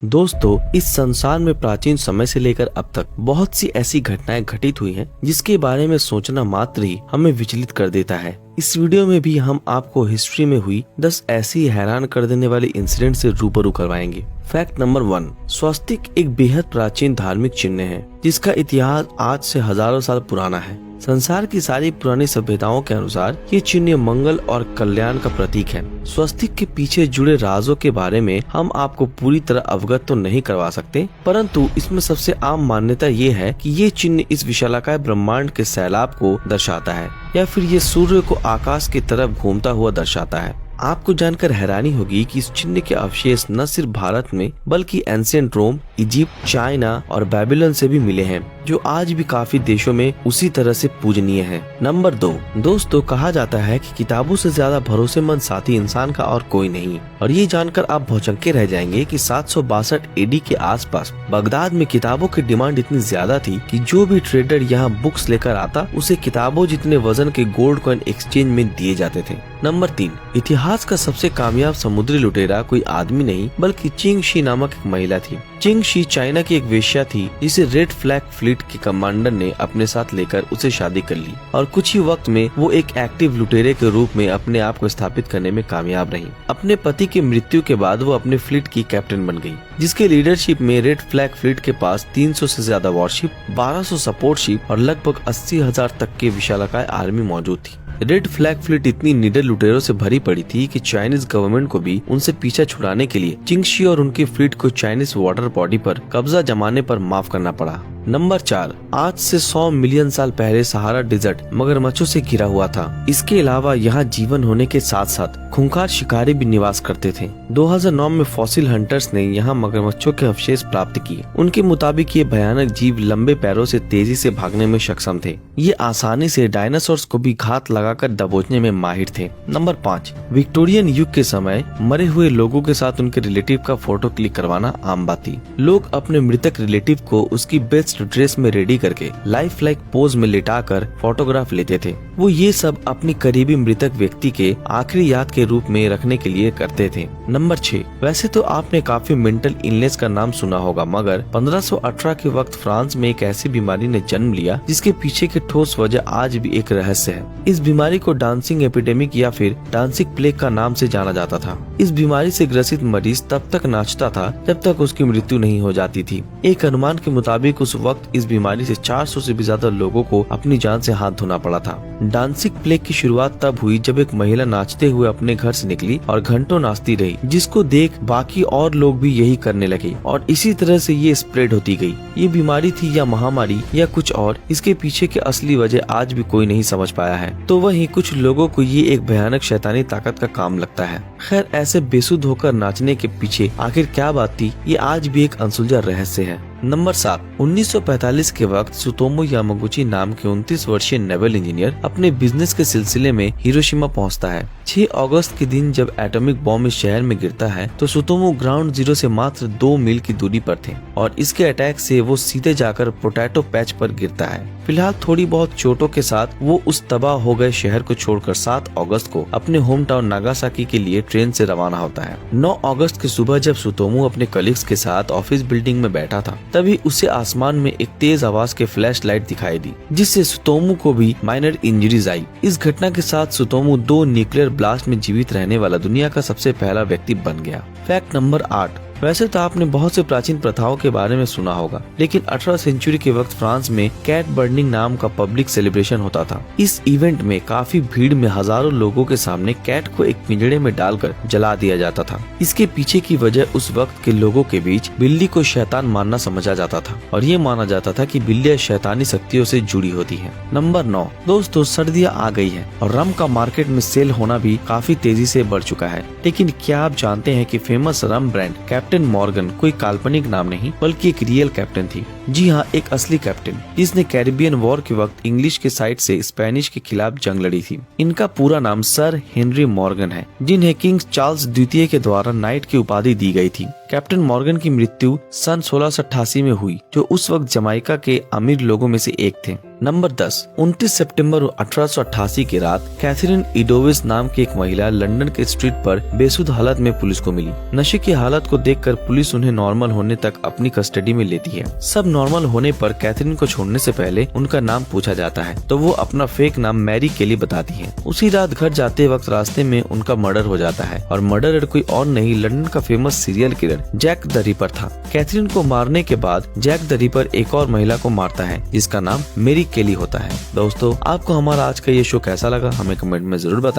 दोस्तों, इस संसार में प्राचीन समय से लेकर अब तक बहुत सी ऐसी घटनाएं घटित हुई हैं जिसके बारे में सोचना मात्र ही हमें विचलित कर देता है। इस वीडियो में भी हम आपको हिस्ट्री में हुई 10 ऐसी हैरान कर देने वाली इंसिडेंट से रूबरू करवाएंगे। फैक्ट नंबर 1, स्वस्तिक एक बेहद प्राचीन धार्मिक चिन्ह है जिसका इतिहास आज से हजारों साल पुराना है। संसार की सारी पुरानी सभ्यताओं के अनुसार ये चिन्ह मंगल और कल्याण का प्रतीक है। स्वस्तिक के पीछे जुड़े राजों के बारे में हम आपको पूरी तरह अवगत तो नहीं करवा सकते, परंतु इसमें सबसे आम मान्यता ये है कि ये चिन्ह इस विशालाकाय ब्रह्मांड के सैलाब को दर्शाता है या फिर ये सूर्य को आकाश की तरफ घूमता हुआ दर्शाता है। आपको जानकर हैरानी होगी कि इस चिन्ह के अवशेष न सिर्फ भारत में बल्कि एंशिएंट रोम, इजिप्ट, चाइना और बेबीलोन से भी मिले हैं, जो आज भी काफी देशों में उसी तरह से पूजनीय हैं। नंबर 2, दोस्तों कहा जाता है कि किताबों से ज्यादा भरोसेमंद साथी इंसान का और कोई नहीं, और ये जानकर आप भौचक्के रह जाएंगे कि 762 एडी के आसपास बगदाद में किताबों की डिमांड इतनी ज्यादा थी कि जो भी ट्रेडर यहाँ बुक्स लेकर आता उसे किताबों जितने वजन के गोल्ड कॉइन एक्सचेंज में दिए जाते थे। नंबर 3, इतिहास का सबसे कामयाब समुद्री लुटेरा कोई आदमी नहीं बल्कि चिंग शी नामक एक महिला थी। चिंग शी चाइना की एक वेश्या थी जिसे रेड फ्लैग फ्लीट के कमांडर ने अपने साथ लेकर उसे शादी कर ली और कुछ ही वक्त में वो एक एक्टिव लुटेरे के रूप में अपने आप को स्थापित करने में कामयाब रही। अपने पति की मृत्यु के बाद वो अपने फ्लीट की कैप्टन बन गई, जिसके लीडरशिप में रेड फ्लैग फ्लीट के पास 300 से ज्यादा वॉरशिप, 1200 सपोर्ट शिप और लगभग 80,000 तक के विशालाकाय आर्मी मौजूद थी। रेड फ्लैग फ्लीट इतनी निडर लुटेरों से भरी पड़ी थी कि चाइनीज गवर्नमेंट को भी उनसे पीछा छुड़ाने के लिए चिंग शी और उनकी फ्लीट को चाइनीज वाटर बॉडी पर कब्जा जमाने पर माफ करना पड़ा। नंबर 4, आज से 100 मिलियन साल पहले सहारा डिजर्ट मगरमच्छों से घिरा हुआ था। इसके अलावा यहाँ जीवन होने के साथ साथ खूंखार शिकारी भी निवास करते थे। 2009 में फॉसिल हंटर्स ने यहाँ मगरमच्छों के अवशेष प्राप्त किए। उनके मुताबिक ये भयानक जीव लंबे पैरों से तेजी से भागने में सक्षम थे। ये आसानी से डायनासोर्स को भी घात लगाकर दबोचने में माहिर थे। नंबर 5, विक्टोरियन युग के समय मरे हुए लोगों के साथ उनके रिलेटिव का फोटो क्लिक करवाना आम बात थी। लोग अपने मृतक रिलेटिव को उसकी बेस्ट ड्रेस में रेडी करके लाइफ लाइक पोज में लिटाकर फोटोग्राफ लेते थे। वो ये सब अपनी करीबी मृतक व्यक्ति के आखिरी याद के रूप में रखने के लिए करते थे। नंबर 6, वैसे तो आपने काफी मेंटल इलनेस का नाम सुना होगा, मगर 1518 के वक्त फ्रांस में एक ऐसी बीमारी ने जन्म लिया जिसके पीछे की ठोस वजह आज भी एक रहस्य है। इस बीमारी को डांसिंग एपिडेमिक या फिर डांसिंग प्लेग का नाम से जाना जाता था। इस बीमारी से ग्रसित मरीज तब तक नाचता था जब तक उसकी मृत्यु नहीं हो जाती थी। एक अनुमान के मुताबिक उस वक्त इस बीमारी से 400 से भी ज्यादा लोगों को अपनी जान से हाथ धोना पड़ा था। डांसिंग प्लेग की शुरुआत तब हुई जब एक महिला नाचते हुए अपने घर से निकली और घंटों नाचती रही, जिसको देख बाकी और लोग भी यही करने लगे और इसी तरह से ये स्प्रेड होती गई। ये बीमारी थी या महामारी या कुछ और, इसके पीछे की असली वजह आज भी कोई नहीं समझ पाया है। तो वहीं कुछ लोगों को ये एक भयानक शैतानी ताकत का काम लगता है। खैर, ऐसे बेसुध होकर नाचने के पीछे आखिर क्या बात थी, ये आज भी एक अनसुलझा रहस्य है। नंबर 7, 1945 के वक्त सुतोमो यामागुची नाम के 29 वर्षीय नेवल इंजीनियर अपने बिजनेस के सिलसिले में हिरोशिमा पहुंचता है। 6 अगस्त के दिन जब एटॉमिक बॉम्ब इस शहर में गिरता है तो सुतोमो ग्राउंड जीरो से मात्र 2 मील की दूरी पर थे और इसके अटैक से वो सीधे जाकर पोटैटो पैच पर गिरता है। फिलहाल थोड़ी बहुत चोटों के साथ वो उस तबाह हो गए शहर को छोड़कर 7 अगस्त को अपने होम टाउन नागासाकी के लिए ट्रेन से रवाना होता है। 9 अगस्त की सुबह जब सुतोमो अपने कलीग्स के साथ ऑफिस बिल्डिंग में बैठा था, तभी उसे आसमान में एक तेज आवाज के फ्लैश लाइट दिखाई दी, जिससे सुतोमो को भी माइनर इंजरीज आई। इस घटना के साथ सुतोमो 2 न्यूक्लियर ब्लास्ट में जीवित रहने वाला दुनिया का सबसे पहला व्यक्ति बन गया। फैक्ट नंबर 8, वैसे तो आपने बहुत से प्राचीन प्रथाओं के बारे में सुना होगा, लेकिन 18वीं सेंचुरी के वक्त फ्रांस में कैट बर्निंग नाम का पब्लिक सेलिब्रेशन होता था। इस इवेंट में काफी भीड़ में हजारों लोगों के सामने कैट को एक पिंजड़े में डालकर जला दिया जाता था। इसके पीछे की वजह उस वक्त के लोगों के बीच बिल्ली को शैतान मानना समझा जाता था और ये माना जाता था कि बिल्लियां शैतानी शक्तियों से जुड़ी होती हैं। नंबर 9, दोस्तों सर्दियां आ गई है और रम का मार्केट में सेल होना भी काफी तेजी से बढ़ चुका है, लेकिन क्या आप जानते हैं कि फेमस रम ब्रांड कैप्टन मॉर्गन कोई काल्पनिक नाम नहीं बल्कि एक रियल कैप्टन थी। जी हाँ, एक असली कैप्टन जिसने कैरिबियन वॉर के वक्त इंग्लिश के साइड से स्पेनिश के खिलाफ जंग लड़ी थी। इनका पूरा नाम सर हेनरी मॉर्गन है, जिन्हें किंग चार्ल्स द्वितीय के द्वारा नाइट की उपाधि दी गई थी। कैप्टन मॉर्गन की मृत्यु सन 1688 में हुई, जो उस वक्त जमाइका के अमीर लोगों में से एक थे। नंबर 10, 29 सितंबर 1888 की रात कैथरीन इडोविस नाम की एक महिला लंदन के स्ट्रीट पर बेसुध हालत में पुलिस को मिली। नशे की हालत को देखकर पुलिस उन्हें नॉर्मल होने तक अपनी कस्टडी में लेती है। सब नॉर्मल होने पर कैथरीन को छोड़ने से पहले उनका नाम पूछा जाता है, तो वो अपना फेक नाम मैरी केली बताती है। उसी रात घर जाते वक्त रास्ते में उनका मर्डर हो जाता है और मर्डरर कोई और नहीं, लंदन का famous serial killer Jack the Ripper था। कैथरीन को मारने के बाद जैक द रिपर एक और महिला को मारता है जिसका नाम मेरी केली होता है। दोस्तों, आपको हमारा आज का ये शो कैसा लगा हमें कमेंट में जरूर बताएं।